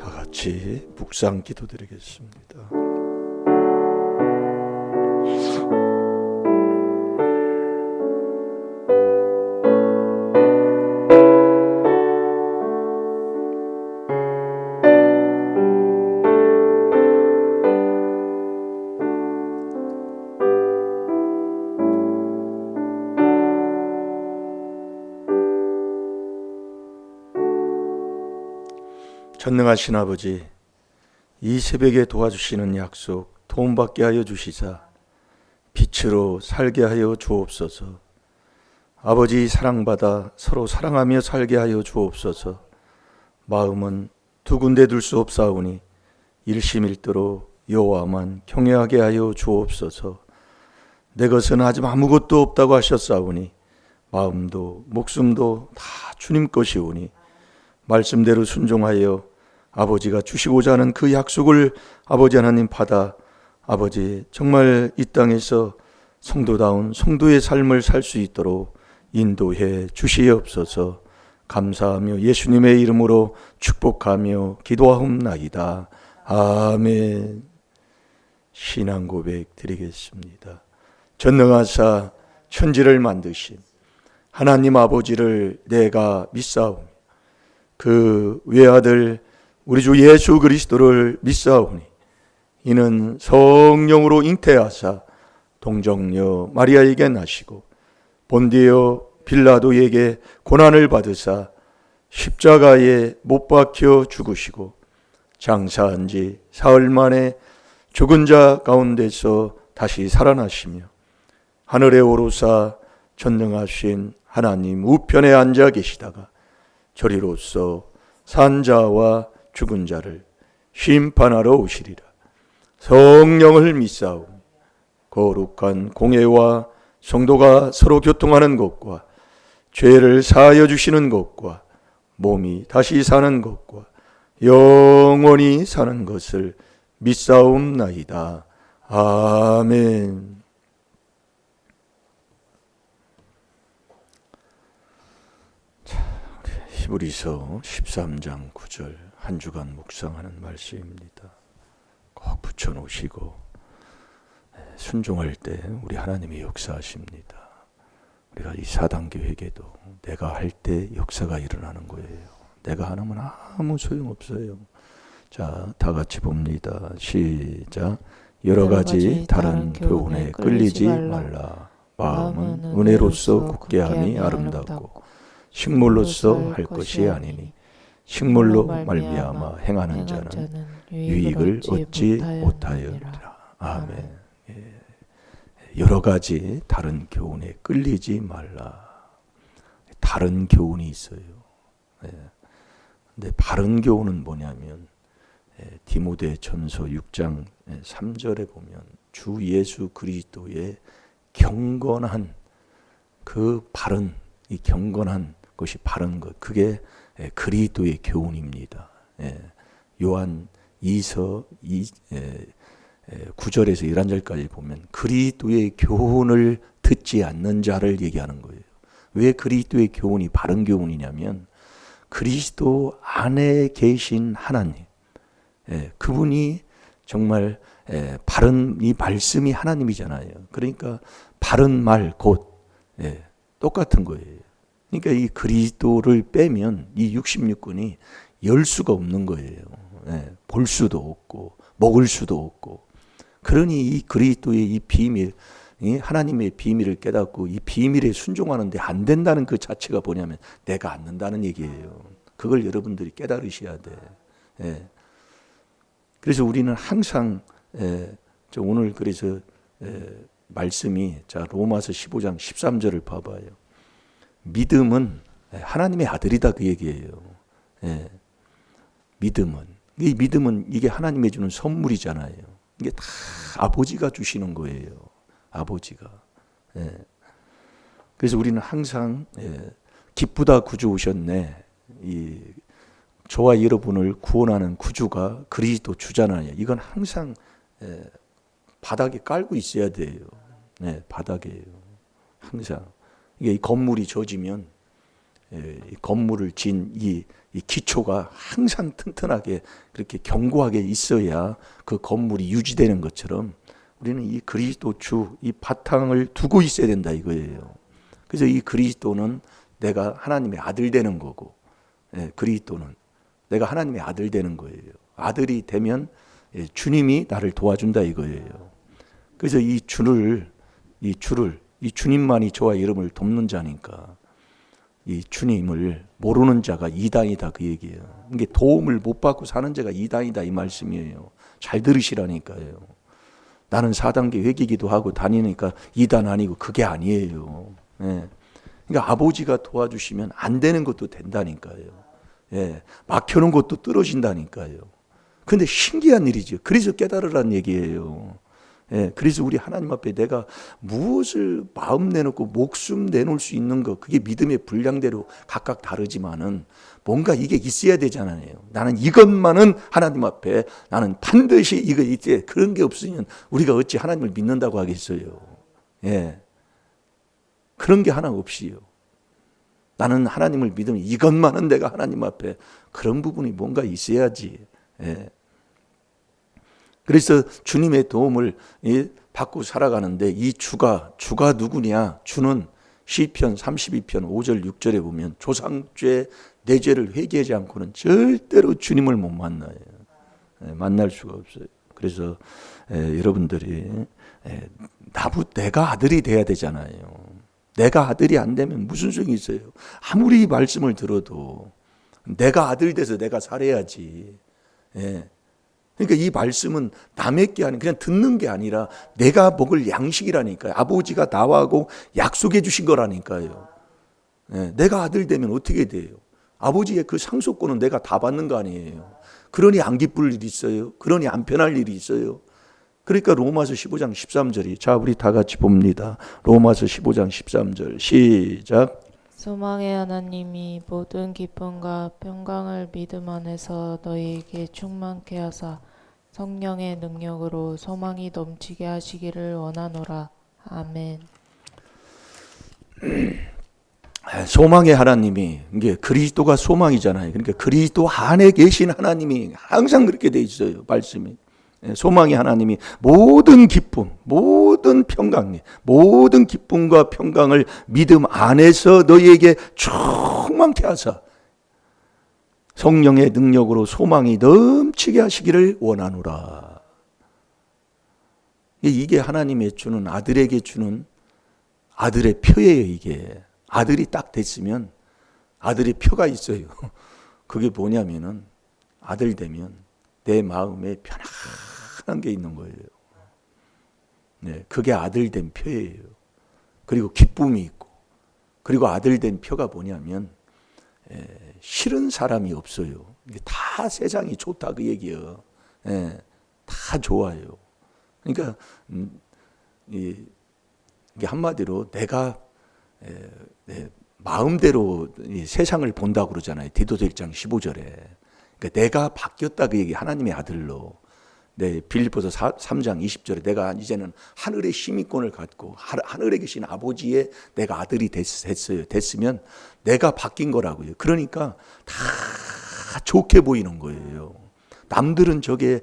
다 같이 묵상 기도드리겠습니다. 전능하신 아버지, 이 새벽에 도와주시는 약속 도움받게 하여 주시사 빛으로 살게 하여 주옵소서. 아버지 사랑받아 서로 사랑하며 살게 하여 주옵소서. 마음은 두 군데 둘 수 없사오니 일심일도로 여호와만 경외하게 하여 주옵소서. 내 것은 아직 아무것도 없다고 하셨사오니 마음도 목숨도 다 주님 것이오니 말씀대로 순종하여 아버지가 주시고자 하는 그 약속을 아버지 하나님 받아 아버지 정말 이 땅에서 성도다운 성도의 삶을 살 수 있도록 인도해 주시옵소서. 감사하며 예수님의 이름으로 축복하며 기도하옵나이다. 아멘. 신앙 고백 드리겠습니다. 전능하사 천지를 만드신 하나님 아버지를 내가 믿사오며 그 외아들 우리 주 예수 그리스도를 믿사오니 이는 성령으로 잉태하사 동정녀 마리아에게 나시고 본디오 빌라도에게 고난을 받으사 십자가에 못 박혀 죽으시고 장사한 지 사흘 만에 죽은 자 가운데서 다시 살아나시며 하늘에 오르사 전능하신 하나님 우편에 앉아 계시다가 저리로서 산 자와 죽은 자를 심판하러 오시리라. 성령을 믿사오니 거룩한 공예와 성도가 서로 교통하는 것과 죄를 사하여 주시는 것과 몸이 다시 사는 것과 영원히 사는 것을 믿사옵나이다. 아멘. 히브리서 13장 9절 한 주간 묵상하는 말씀입니다. 꼭 붙여놓으시고 순종할 때 우리 하나님이 역사하십니다. 우리가 이 사단계획에도 내가 할 때 역사가 일어나는 거예요. 내가 안 하면 아무 소용없어요. 자, 다 같이 봅니다. 시작. 여러 가지 다른 교훈에 끌리지 말라. 마음은 은혜로서 굳게 함이 아름답고 식물로서 할 것이 아니니 식물로 말미암아 행하는 자는 유익을 얻지 못하였느니라. 아멘. 여러 가지 다른 교훈에 끌리지 말라. 다른 교훈이 있어요. 근데 바른 교훈은 뭐냐면 디모데 전서 6장 3절에 보면 주 예수 그리스도의 경건한 그 바른 이 경건한 것이 바른 것, 그게 그리스도의 교훈입니다. 요한 2서 9절에서 11절까지 보면 그리스도의 교훈을 듣지 않는 자를 얘기하는 거예요. 왜 그리스도의 교훈이 바른 교훈이냐면 그리스도 안에 계신 하나님, 그분이 정말 바른 이 말씀이 하나님이잖아요. 그러니까 바른 말 곧 똑같은 거예요. 그러니까 이 그리스도를 빼면 이 66권이 열 수가 없는 거예요. 볼 수도 없고 먹을 수도 없고. 그러니 이 그리스도의 이 비밀, 이 하나님의 비밀을 깨닫고 이 비밀에 순종하는데 안 된다는 그 자체가 뭐냐면 내가 않는다는 얘기예요. 그걸 여러분들이 깨달으셔야 돼. 그래서 우리는 항상 오늘 그래서 말씀이 자 로마서 15장 13절을 봐봐요. 믿음은 하나님의 아들이다 그 얘기예요. 믿음은 이 믿음은 이게 하나님이 주는 선물이잖아요. 이게 다 아버지가 주시는 거예요. 아버지가. 그래서 우리는 항상 기쁘다 구주 오셨네. 이 저와 여러분을 구원하는 구주가 그리스도 주잖아요. 이건 항상 바닥에 깔고 있어야 돼요. 바닥에요. 항상. 이게 이 건물이 젖으면 이 건물을 진 이 이 기초가 항상 튼튼하게 그렇게 견고하게 있어야 그 건물이 유지되는 것처럼 우리는 이 그리스도 주, 이 바탕을 두고 있어야 된다 이거예요. 그래서 이 그리스도는 내가 하나님의 아들 되는 거고, 그리스도는 내가 하나님의 아들 되는 거예요. 아들이 되면 주님이 나를 도와준다 이거예요. 그래서 이 주님만이 저와 여러분을 돕는 자니까 이 주님을 모르는 자가 이단이다 그 얘기예요. 이게 도움을 못 받고 사는 자가 이단이다 이 말씀이에요. 잘 들으시라니까요. 나는 4단계 회개기도 하고 다니니까 이단 아니고 그게 아니에요. 그러니까 아버지가 도와주시면 안 되는 것도 된다니까요. 막혀놓은 것도 떨어진다니까요. 근데 신기한 일이죠. 그래서 깨달으라는 얘기예요. 그래서 우리 하나님 앞에 내가 무엇을 마음 내놓고 목숨 내놓을 수 있는 것, 그게 믿음의 분량대로 각각 다르지만은 뭔가 이게 있어야 되잖아요. 나는 이것만은 하나님 앞에 나는 반드시 이거 있지. 그런 게 없으면 우리가 어찌 하나님을 믿는다고 하겠어요. 그런 게 하나 없이요. 나는 하나님을 믿으면 이것만은 내가 하나님 앞에 그런 부분이 뭔가 있어야지. 그래서 주님의 도움을 받고 살아가는데 이 주가 누구냐? 주는 시편 32편 5절 6절에 보면 조상죄 내 죄를 회개하지 않고는 절대로 주님을 못 만나요. 만날 수가 없어요. 그래서 여러분들이 내가 아들이 돼야 되잖아요. 내가 아들이 안 되면 무슨 소용이 있어요? 아무리 말씀을 들어도 내가 아들 돼서 내가 살아야지. 그러니까 이 말씀은 남의 게 아니라 그냥 듣는 게 아니라 내가 먹을 양식이라니까요. 아버지가 나하고 약속해 주신 거라니까요. 내가 아들 되면 어떻게 돼요? 아버지의 그 상속권은 내가 다 받는 거 아니에요. 그러니 안 기쁠 일이 있어요. 그러니 안 편할 일이 있어요. 그러니까 로마서 15장 13절이 자 우리 다 같이 봅니다. 로마서 15장 13절 시작. 소망의 하나님이 모든 기쁨과 평강을 믿음 안에서 너희에게 충만케 하사 성령의 능력으로 소망이 넘치게 하시기를 원하노라. 아멘. 소망의 하나님이 이게 그리스도가 소망이잖아요. 그러니까 그리스도 안에 계신 하나님이 항상 그렇게 돼 있어요. 말씀이. 소망의 하나님이 모든 기쁨, 모든 평강, 모든 기쁨과 평강을 믿음 안에서 너희에게 충만케 하사 성령의 능력으로 소망이 넘치게 하시기를 원하노라. 이게 하나님의 주는 아들에게 주는 아들의 표예요. 이게 아들이 딱 됐으면 아들의 표가 있어요. 그게 뭐냐면은 아들 되면 내 마음에 편안한 게 있는 거예요. 그게 아들 된 표예요. 그리고 기쁨이 있고, 그리고 아들 된 표가 뭐냐면 싫은 사람이 없어요. 다 세상이 좋다 그 얘기예요. 다 좋아요. 그러니까 이게 한마디로 내가 마음대로 세상을 본다고 그러잖아요. 디도서 1장 15절에. 그러니까 내가 바뀌었다 그 얘기 하나님의 아들로. 빌립보서 3장 20절에 내가 이제는 하늘의 심의권을 갖고 하늘에 계신 아버지의 내가 아들이 됐으면 내가 바뀐 거라고요. 그러니까 다 좋게 보이는 거예요. 남들은 저게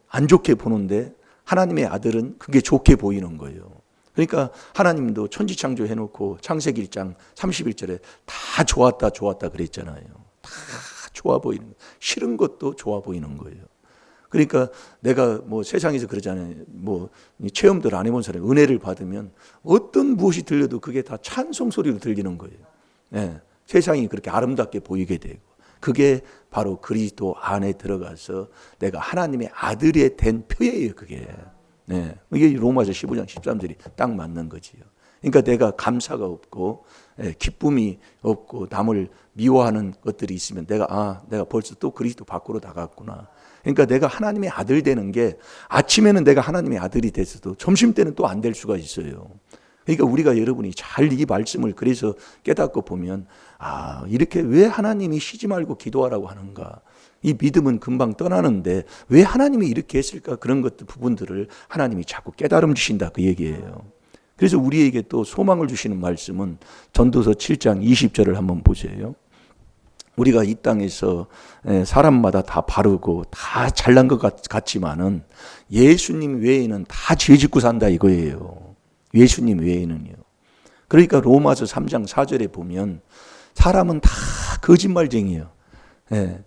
안 좋게 보는데 하나님의 아들은 그게 좋게 보이는 거예요. 그러니까 하나님도 천지창조 해놓고 창세기 1장 31절에 다 좋았다 그랬잖아요. 다 좋아 보이는 거예요. 싫은 것도 좋아 보이는 거예요. 그러니까 내가 뭐 세상에서 그러잖아요. 뭐 체험들 안 해본 사람이 은혜를 받으면 어떤 무엇이 들려도 그게 다 찬송 소리로 들리는 거예요. 세상이 그렇게 아름답게 보이게 되고 그게 바로 그리스도 안에 들어가서 내가 하나님의 아들이 된 표예요. 그게. 이게 로마서 15장 13절이 딱 맞는 거지요. 그러니까 내가 감사가 없고 기쁨이 없고 남을 미워하는 것들이 있으면 내가 벌써 또 그리스도 밖으로 나갔구나. 그러니까 내가 하나님의 아들 되는 게 아침에는 내가 하나님의 아들이 됐어도 점심 때는 또 안 될 수가 있어요. 그러니까 우리가 여러분이 잘 이 말씀을 그래서 깨닫고 보면 이렇게 왜 하나님이 쉬지 말고 기도하라고 하는가. 이 믿음은 금방 떠나는데 왜 하나님이 이렇게 했을까. 그런 것들 부분들을 하나님이 자꾸 깨달음 주신다 그 얘기예요. 그래서 우리에게 또 소망을 주시는 말씀은 전도서 7장 20절을 한번 보세요. 우리가 이 땅에서 사람마다 다 바르고 다 잘난 것 같지만은 예수님 외에는 다 죄 짓고 산다 이거예요. 예수님 외에는요. 그러니까 로마서 3장 4절에 보면 사람은 다 거짓말쟁이에요. 예.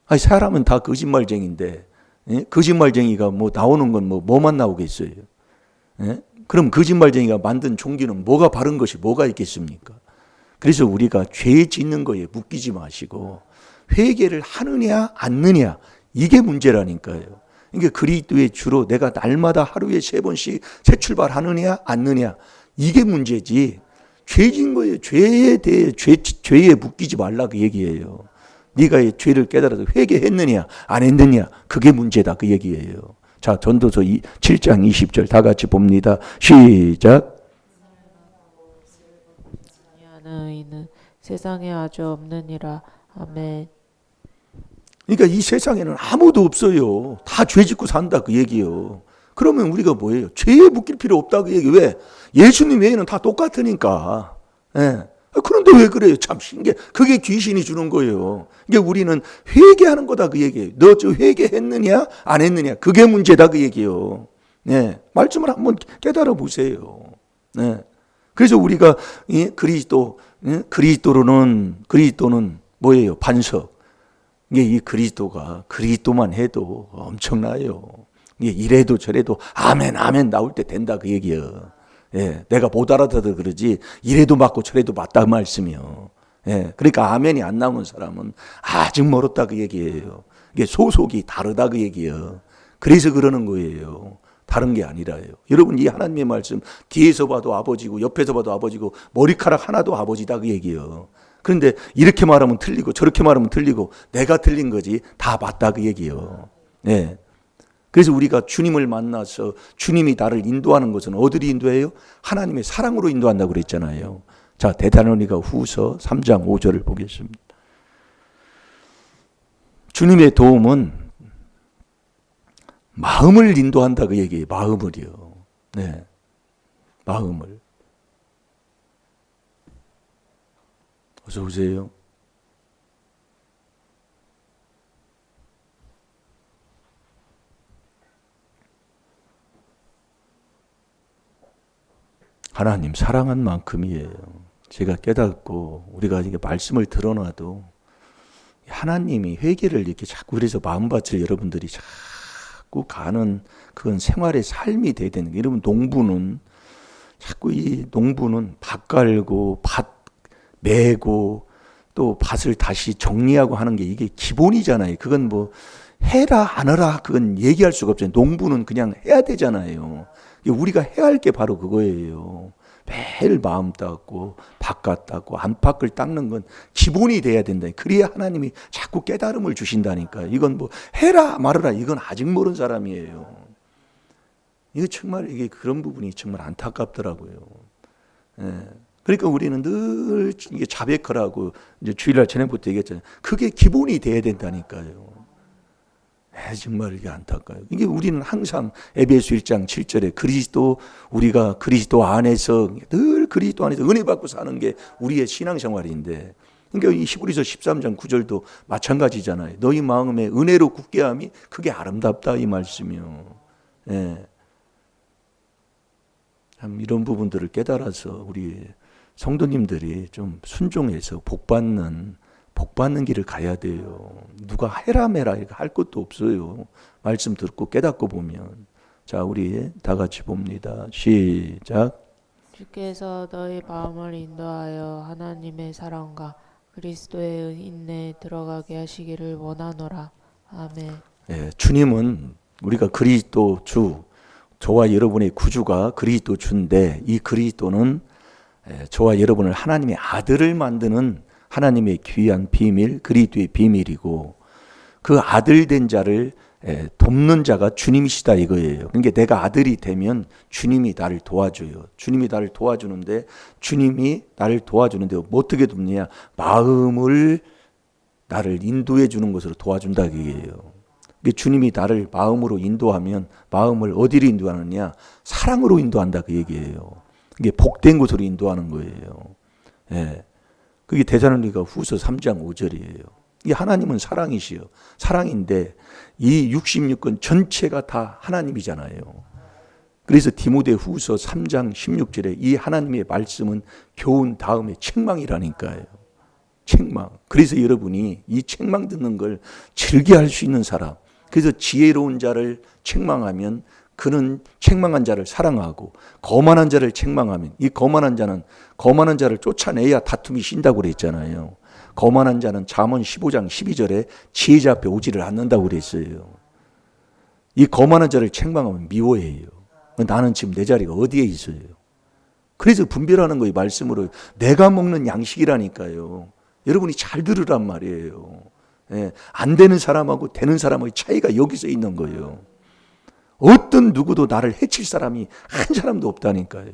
아니, 사람은 다 거짓말쟁인데, 예? 거짓말쟁이가 뭐 나오는 건 뭐만 나오겠어요. 예? 그럼 거짓말쟁이가 만든 종교는 뭐가 바른 것이 뭐가 있겠습니까? 그래서 우리가 죄 짓는 거에 묶이지 마시고 회개를 하느냐 않느냐 이게 문제라니까요. 그러니까 그리스도의 주로 내가 날마다 하루에 3번씩 새 출발하느냐 않느냐 이게 문제지. 죄 진 거예요. 죄에 대해 죄에 묶이지 말라 그 얘기예요. 네가 죄를 깨달아서 회개했느냐 안 했느냐 그게 문제다 그 얘기예요. 자, 전도서 7장 20절 다 같이 봅니다. 시작. 아니하는 의는 세상에 아주 없느니라. 아멘. 그러니까 이 세상에는 아무도 없어요. 다 죄 짓고 산다 그 얘기예요. 그러면 우리가 뭐예요? 죄에 묶일 필요 없다 그 얘기. 왜? 예수님 외에는 다 똑같으니까. 예. 그런데 왜 그래요? 참 신기해. 그게 귀신이 주는 거예요. 이게 우리는 회개하는 거다 그 얘기예요. 너 저 회개했느냐 안 했느냐 그게 문제다 그 얘기예요. 네. 말씀을 한번 깨달아 보세요. 네. 그래서 우리가 그리스도는 뭐예요? 반석. 이게 이 그리스도만 해도 엄청나요. 이게 이래도 저래도 아멘 아멘 나올 때 된다 그 얘기예요. 예, 내가 못 알아들어 그러지 이래도 맞고 저래도 맞다 그 말씀이요. 예, 그러니까 아멘이 안 나오는 사람은 아직 멀었다 그 얘기예요. 이게 소속이 다르다 그 얘기예요. 그래서 그러는 거예요. 다른 게 아니라요. 여러분 이 하나님의 말씀 뒤에서 봐도 아버지고 옆에서 봐도 아버지고 머리카락 하나도 아버지다 그 얘기예요. 그런데 이렇게 말하면 틀리고 저렇게 말하면 틀리고 내가 틀린 거지 다 맞다 그 얘기예요. 예. 그래서 우리가 주님을 만나서 주님이 나를 인도하는 것은 어디로 인도해요? 하나님의 사랑으로 인도한다고 그랬잖아요. 자, 데살로니가 후서 3장 5절을 보겠습니다. 주님의 도움은 마음을 인도한다 그 얘기예요. 마음을요. 네. 마음을. 어서 오세요. 하나님 사랑한 만큼이에요. 제가 깨닫고 우리가 이게 말씀을 들어놔도 하나님이 회개를 이렇게 자꾸 그래서 마음밭을 여러분들이 자꾸 가는 그건 생활의 삶이 돼야 되는 게 여러분 농부는 자꾸 이 농부는 밭 갈고 밭 메고 또 밭을 다시 정리하고 하는 게 이게 기본이잖아요. 그건 뭐 해라 안 해라 그건 얘기할 수가 없잖아요. 농부는 그냥 해야 되잖아요. 우리가 해야 할 게 바로 그거예요. 매일 마음 닦고 바깥 닦고 안팎을 닦는 건 기본이 돼야 된다. 그래야 하나님이 자꾸 깨달음을 주신다니까. 이건 뭐 해라 말아라 이건 아직 모르는 사람이에요. 이거 정말 이게 그런 부분이 정말 안타깝더라고요. 예. 그러니까 우리는 늘 이게 자백하라고 이제 주일날 저녁부터 얘기했잖아요. 그게 기본이 돼야 된다니까요. 정말 이게 안타까워요. 이게 우리는 항상 에베소 1장 7절에 우리가 그리스도 안에서 늘 그리스도 안에서 은혜 받고 사는 게 우리의 신앙생활인데, 그러니까 이 히브리서 13장 9절도 마찬가지잖아요. 너희 마음에 은혜로 굳게 함이 그게 아름답다 이 말씀이요. 예. 참 이런 부분들을 깨달아서 우리 성도님들이 좀 순종해서 복받는 길을 가야 돼요. 누가 해라 메라 할 것도 없어요. 말씀 듣고 깨닫고 보면. 자, 우리 다 같이 봅니다. 시작. 주께서 너희 마음을 인도하여 하나님의 사랑과 그리스도의 인내에 들어가게 하시기를 원하노라. 아멘. 예, 주님은 우리가 그리스도 주, 저와 여러분의 구주가 그리스도 주인데 이 그리스도는 저와 여러분을 하나님의 아들을 만드는 하나님의 귀한 비밀, 그리스도의 비밀이고 그 아들 된 자를 돕는 자가 주님이시다 이거예요. 그러니까 내가 아들이 되면 주님이 나를 도와줘요. 주님이 나를 도와주는데 어떻게 돕느냐? 마음을 나를 인도해 주는 것으로 도와준다 이게요. 주님이 나를 마음으로 인도하면 마음을 어디로 인도하느냐? 사랑으로 인도한다 그 얘기예요. 이게 복된 곳으로 인도하는 거예요. 예. 그게 데살로니가 후서 3장 5절이에요. 이 하나님은 사랑이시요. 사랑인데 이 66권 전체가 다 하나님이잖아요. 그래서 디모데 후서 3장 16절에 이 하나님의 말씀은 교훈 다음에 책망이라니까요. 책망. 그래서 여러분이 이 책망 듣는 걸 즐겨할 수 있는 사람. 그래서 지혜로운 자를 책망하면 그는 책망한 자를 사랑하고 거만한 자를 책망하면 이 거만한 자는 거만한 자를 쫓아내야 다툼이 쉰다고 그랬잖아요. 거만한 자는 잠언 15장 12절에 지혜자 앞에 오지를 않는다고 그랬어요. 이 거만한 자를 책망하면 미워해요. 나는 지금 내 자리가 어디에 있어요. 그래서 분별하는 거예요. 말씀으로. 내가 먹는 양식이라니까요. 여러분이 잘 들으란 말이에요. 예, 안 되는 사람하고 되는 사람의 차이가 여기서 있는 거예요. 어떤 누구도 나를 해칠 사람이 한 사람도 없다니까요.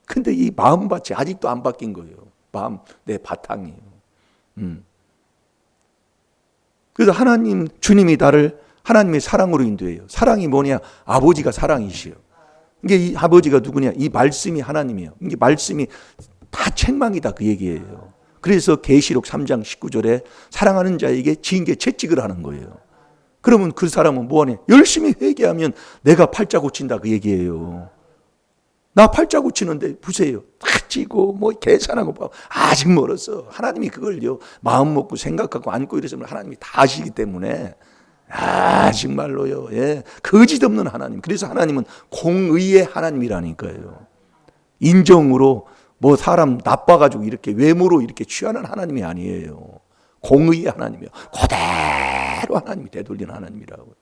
근데 이 마음밭이 아직도 안 바뀐 거예요. 마음, 내 바탕이에요. 그래서 하나님, 주님이 나를 하나님의 사랑으로 인도해요. 사랑이 뭐냐? 아버지가 사랑이시요. 이게 이 아버지가 누구냐? 이 말씀이 하나님이에요. 이게 말씀이 다 책망이다 그 얘기예요. 그래서 계시록 3장 19절에 사랑하는 자에게 징계 채찍을 하는 거예요. 그러면 그 사람은 뭐하냐? 열심히 회개하면 내가 팔자 고친다 그 얘기예요. 나 팔자 고치는데 보세요. 다 찌고 뭐 계산하고 아직 멀었어. 하나님이 그걸요. 마음 먹고 생각하고 안고 이러시면 하나님이 다 아시기 때문에 정말로요. 예. 거짓 없는 하나님. 그래서 하나님은 공의의 하나님이라니까요. 인정으로 뭐 사람 나빠가지고 이렇게 외모로 이렇게 취하는 하나님이 아니에요. 공의의 하나님이요. 그대로 하나님이 되돌리는 하나님이라고.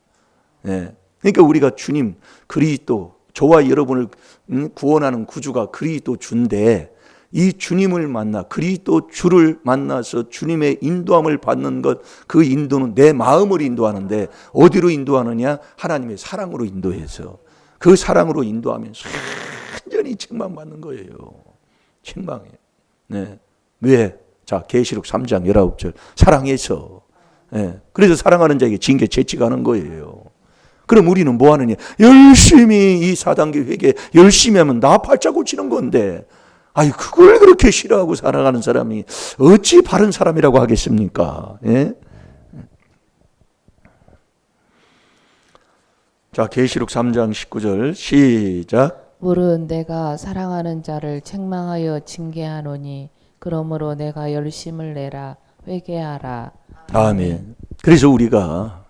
예. 그러니까 우리가 주님 그리스도 저와 여러분을 구원하는 구주가 그리스도 주인데 이 주님을 만나 그리스도 주를 만나서 주님의 인도함을 받는 것 그 인도는 내 마음을 인도하는데 어디로 인도하느냐? 하나님의 사랑으로 인도해서 그 사랑으로 인도하면 완전히 책망받는 거예요. 책망이에요. 네. 왜? 자, 계시록 3장 19절 사랑해서. 네. 그래서 사랑하는 자에게 징계 채찍하는 거예요. 그럼 우리는 뭐 하느냐? 열심히 이 4단계 회개 열심히 하면 나 팔자 고치는 건데 아이 그걸 그렇게 싫어하고 살아가는 사람이 어찌 바른 사람이라고 하겠습니까? 예? 자, 계시록 3장 19절 시작. 물은 내가 사랑하는 자를 책망하여 징계하노니 그러므로 내가 열심을 내라 회개하라. 아멘. 그래서 우리가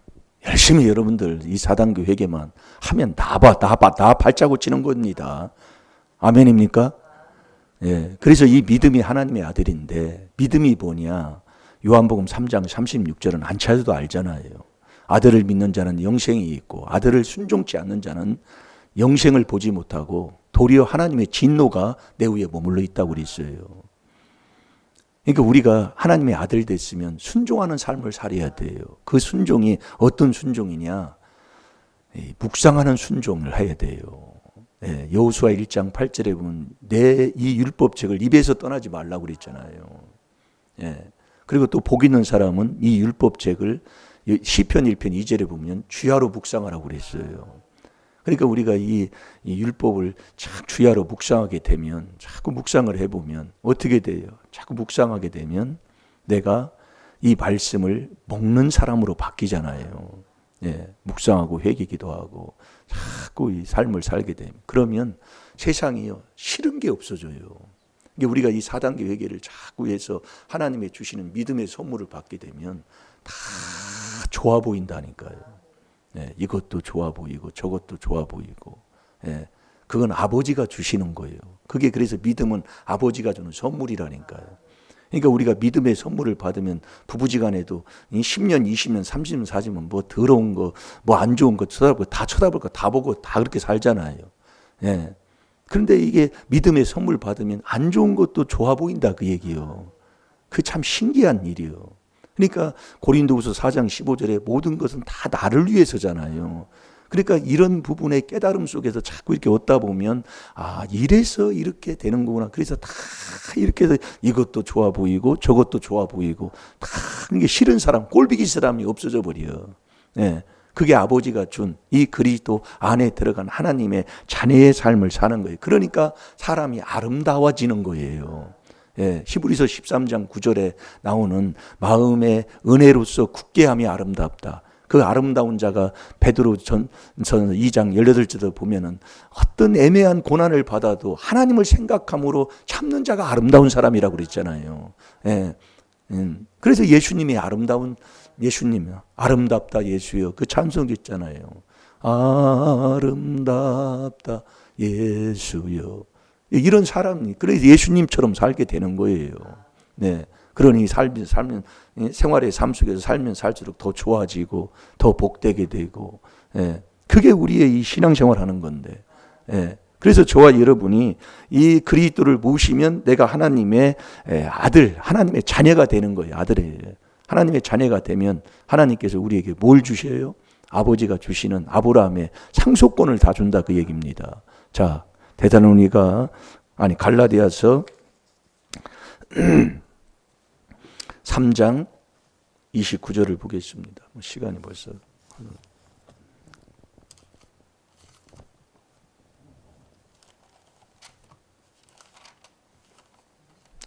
열심히 여러분들 이 4단계 회개만 하면 나 발자 고치는 겁니다. 아멘입니까? 예. 그래서 이 믿음이 하나님의 아들인데 믿음이 뭐냐? 요한복음 3장 36절은 안 찾아도 알잖아요. 아들을 믿는 자는 영생이 있고 아들을 순종치 않는 자는 영생을 보지 못하고 도리어 하나님의 진노가 내 위에 머물러 있다고 그랬어요. 그러니까 우리가 하나님의 아들 됐으면 순종하는 삶을 살아야 돼요. 그 순종이 어떤 순종이냐? 묵상하는 순종을 해야 돼요. 예, 여호수아 1장 8절에 보면 내 이 율법책을 입에서 떠나지 말라고 그랬잖아요. 예, 그리고 또 복 있는 사람은 이 율법책을 시편 1편 2절에 보면 주야로 묵상하라고 그랬어요. 그러니까 우리가 이 율법을 자꾸 주야로 묵상하게 되면 자꾸 묵상을 해보면 어떻게 돼요? 자꾸 묵상하게 되면 내가 이 말씀을 먹는 사람으로 바뀌잖아요. 예, 묵상하고 회개 기도하고 자꾸 이 삶을 살게 되면 그러면 세상이요 싫은 게 없어져요. 우리가 이 4단계 회개를 자꾸 해서 하나님의 주시는 믿음의 선물을 받게 되면 다 좋아 보인다니까요. 예, 이것도 좋아 보이고 저것도 좋아 보이고 예, 그건 아버지가 주시는 거예요. 그게 그래서 믿음은 아버지가 주는 선물이라니까요. 그러니까 우리가 믿음의 선물을 받으면 부부지간에도 10년, 20년, 30년, 40년 뭐 더러운 거, 뭐 안 좋은 거 쳐다볼 거 다 보고 다 그렇게 살잖아요. 예. 그런데 이게 믿음의 선물 받으면 안 좋은 것도 좋아 보인다 그 얘기요. 그 참 신기한 일이요. 그러니까 고린도후서 4장 15절에 모든 것은 다 나를 위해서잖아요. 그러니까 이런 부분의 깨달음 속에서 자꾸 이렇게 얻다 보면 아 이래서 이렇게 되는 거구나. 그래서 다 이렇게 해서 이것도 좋아 보이고 저것도 좋아 보이고 다 이게 싫은 사람 꼴비기 사람이 없어져 버려. 예, 그게 아버지가 준 이 그리스도 안에 들어간 하나님의 자녀의 삶을 사는 거예요. 그러니까 사람이 아름다워지는 거예요. 예, 히브리서 13장 9절에 나오는 마음의 은혜로서 굳게함이 아름답다. 그 아름다운 자가 베드로 전 2장 18절에 보면은 어떤 애매한 고난을 받아도 하나님을 생각함으로 참는 자가 아름다운 사람이라고 그랬잖아요. 예. 그래서 예수님이 아름답다 예수여 그 찬송도 있잖아요. 아름답다 예수여. 이런 사람이 그래서 예수님처럼 살게 되는 거예요. 네. 그러니 살면 생활의 삶 속에서 살면 살수록 더 좋아지고 더 복되게 되고, 예. 그게 우리의 이 신앙생활하는 건데, 예. 그래서 저와 여러분이 이 그리스도를 모시면 내가 하나님의 아들, 하나님의 자녀가 되는 거예요. 아들이에요. 하나님의 자녀가 되면 하나님께서 우리에게 뭘 주셔요? 아버지가 주시는 아브라함의 상속권을 다 준다 그 얘기입니다. 자, 갈라디아서 3장 29절을 보겠습니다. 시간이 벌써.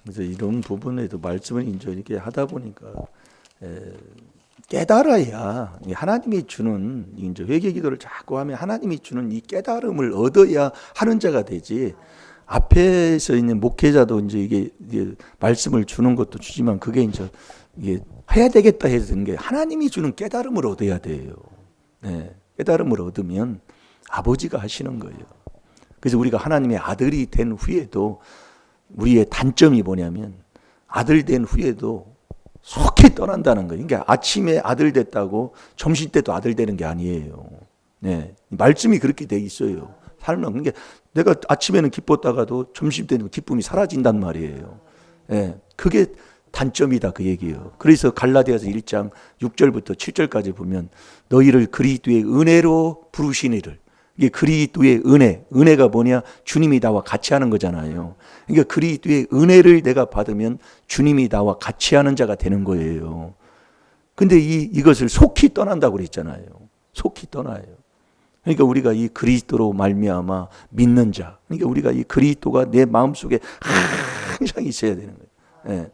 그래서 이런 부분에도 말씀을 이제 이렇게 하다 보니까 깨달아야 하나님이 주는 이제 회개기도를 자꾸 하면 하나님이 주는 이 깨달음을 얻어야 하는 자가 되지. 앞에서 있는 목회자도 이제 이게 말씀을 주는 것도 주지만 그게 이제 이게 해야 되겠다 해서 되는 게 하나님이 주는 깨달음을 얻어야 돼요. 네, 깨달음을 얻으면 아버지가 하시는 거예요. 그래서 우리가 하나님의 아들이 된 후에도 우리의 단점이 뭐냐면 아들 된 후에도 속히 떠난다는 거예요. 그러니까 아침에 아들 됐다고 점심 때도 아들 되는 게 아니에요. 네, 말씀이 그렇게 돼 있어요. 살면 그러니까 내가 아침에는 기뻤다가도 점심 때는 기쁨이 사라진단 말이에요. 네, 그게 단점이다 그 얘기예요. 그래서 갈라디아서 1장 6절부터 7절까지 보면 너희를 그리스도의 은혜로 부르시니를 이게 그리스도의 은혜가 뭐냐? 주님이 나와 같이 하는 거잖아요. 그러니까 그리스도의 은혜를 내가 받으면 주님이 나와 같이 하는 자가 되는 거예요. 근데 이것을 속히 떠난다고 그랬잖아요. 속히 떠나요. 그러니까 우리가 이 그리스도로 말미암아 믿는 자. 그러니까 우리가 이 그리스도가 내 마음속에 항상 있어야 되는 거예요. 네.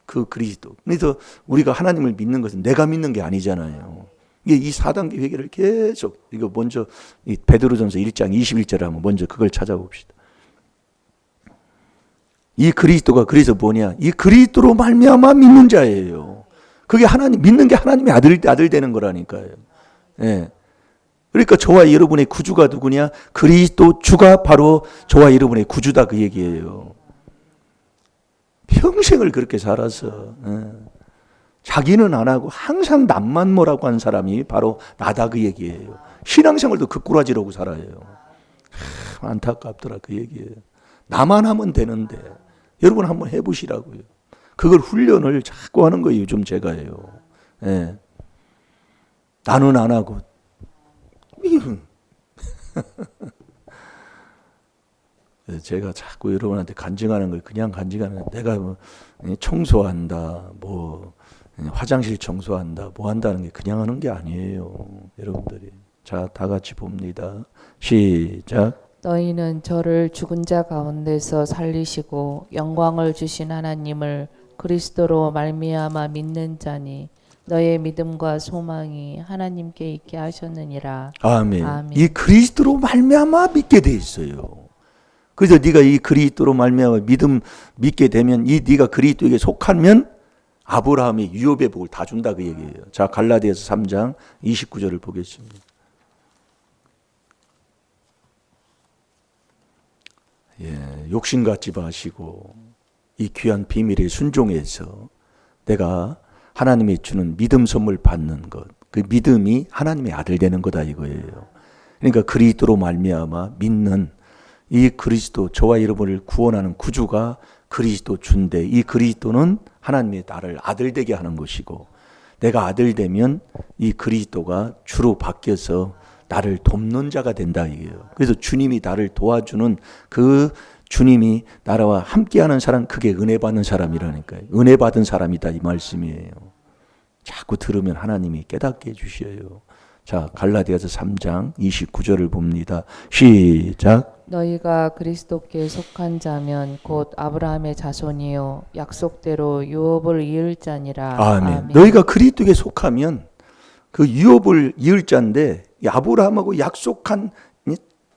그 그리스도. 그래서 우리가 하나님을 믿는 것은 내가 믿는 게 아니잖아요. 이 4단계 회개를 계속 이거 먼저 이 베드로전서 1장 21절에 한번 먼저 그걸 찾아봅시다. 이 그리스도가 그래서 뭐냐? 이 그리스도로 말미암아 믿는 자예요. 그게 하나님 믿는 게 하나님의 아들 되는 거라니까요. 예. 그러니까 저와 여러분의 구주가 누구냐? 그리스도 주가 바로 저와 여러분의 구주다 그 얘기예요. 평생을 그렇게 살아서 자기는 안 하고 항상 남만 뭐라고 한 사람이 바로 나다 그 얘기예요. 신앙생활도 그 꾸라지라고 살아요. 안타깝더라 그 얘기예요. 나만 하면 되는데 여러분 한번 해보시라고요. 그걸 훈련을 자꾸 하는 거예요. 요즘 제가요. 예. 나는 안 하고 제가 자꾸 여러분한테 간증하는 걸 그냥 간증하는 내가 뭐 청소한다 뭐 화장실 청소한다 뭐 한다는 게 그냥 하는 게 아니에요. 여러분들이. 자, 다 같이 봅니다. 시작. 너희는 저를 죽은 자 가운데서 살리시고 영광을 주신 하나님을 그리스도로 말미암아 믿는 자니 너의 믿음과 소망이 하나님께 있게 하셨느니라. 아멘. 아멘. 이 그리스도로 말미암아 믿게 돼 있어요. 그래서 네가 이 그리스도로 말미암아 믿게 되면 이 네가 그리스도에게 속하면 아브라함이 유업의 복을 다 준다 그 얘기예요. 자, 갈라디아서 3장 29절을 보겠습니다. 예, 욕심 갖지 마시고 이 귀한 비밀에 순종해서 내가 하나님이 주는 믿음 선물 받는 것, 그 믿음이 하나님의 아들 되는 거다 이거예요. 그러니까 그리스도로 말미암아 믿는 이 그리스도, 저와 여러분을 구원하는 구주가 그리스도 주인데 이 그리스도는 하나님의 나를 아들 되게 하는 것이고 내가 아들 되면 이 그리스도가 주로 바뀌어서 나를 돕는 자가 된다 이게요. 그래서 주님이 나를 도와주는 그 주님이 나라와 함께하는 사람, 그게 은혜 받는 사람이라니까요. 은혜 받은 사람이다 이 말씀이에요. 자꾸 들으면 하나님이 깨닫게 해주셔요. 자, 갈라디아서 3장 29절을 봅니다. 시작. 너희가 그리스도께 속한 자면 곧 아브라함의 자손이요 약속대로 유업을 이을 자니라. 아멘. 너희가 그리스도에 속하면 그 유업을 이을 자인데 아브라함하고 약속한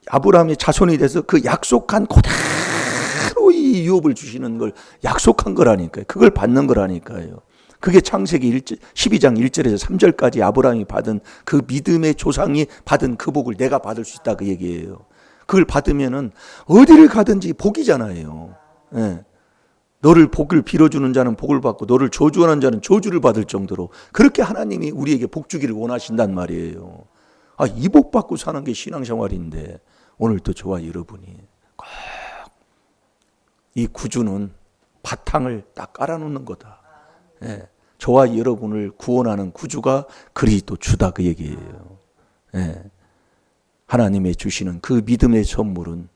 아브라함의 자손이 돼서 그 약속한 그대로 이 유업을 주시는 걸 약속한 거라니까요. 그걸 받는 거라니까요. 그게 창세기 12장 1절에서 3절까지 아브라함이 받은 그 믿음의 조상이 받은 그 복을 내가 받을 수 있다 그 얘기예요. 그걸 받으면은 어디를 가든지 복이잖아요. 예. 너를 복을 빌어주는 자는 복을 받고 너를 저주하는 자는 저주를 받을 정도로 그렇게 하나님이 우리에게 복 주기를 원하신단 말이에요. 이 복 받고 사는 게 신앙생활인데 오늘도 저와 여러분이 꼭 이 구주는 바탕을 딱 깔아놓는 거다. 예. 저와 여러분을 구원하는 구주가 그리스도 주다 그 얘기예요. 예. 하나님의 주시는 그 믿음의 선물은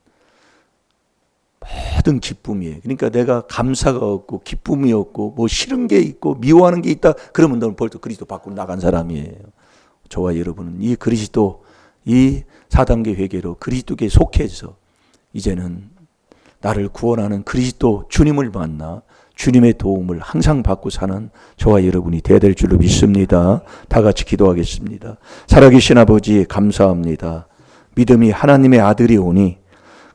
모든 기쁨이에요. 그러니까 내가 감사가 없고 기쁨이 없고 뭐 싫은 게 있고 미워하는 게 있다 그러면 너는 벌써 그리스도 밖으로 나간 사람이에요. 저와 여러분은 이 그리스도 이 4단계 회개로 그리스도께 속해서 이제는 나를 구원하는 그리스도 주님을 만나 주님의 도움을 항상 받고 사는 저와 여러분이 되어야 될 줄로 믿습니다. 다 같이 기도하겠습니다. 살아계신 아버지 감사합니다. 믿음이 하나님의 아들이 오니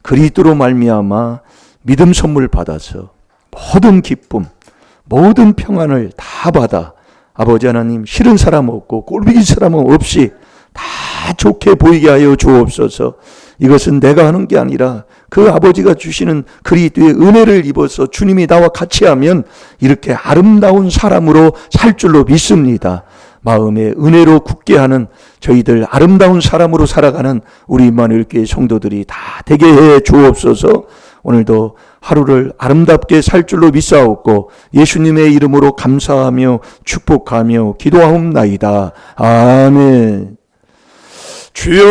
그리스도로 말미암아 믿음 선물 받아서 모든 기쁨, 모든 평안을 다 받아 아버지 하나님 싫은 사람 없고 꼴보기 사람 없이 다 좋게 보이게 하여 주옵소서. 이것은 내가 하는 게 아니라 그 아버지가 주시는 그리스도의 은혜를 입어서 주님이 나와 같이 하면 이렇게 아름다운 사람으로 살 줄로 믿습니다. 마음에 은혜로 굳게 하는 저희들 아름다운 사람으로 살아가는 우리 임마누엘 교회 성도들이 다 되게 해 주옵소서. 오늘도 하루를 아름답게 살 줄로 믿사옵고 예수님의 이름으로 감사하며 축복하며 기도하옵나이다. 아멘. 주여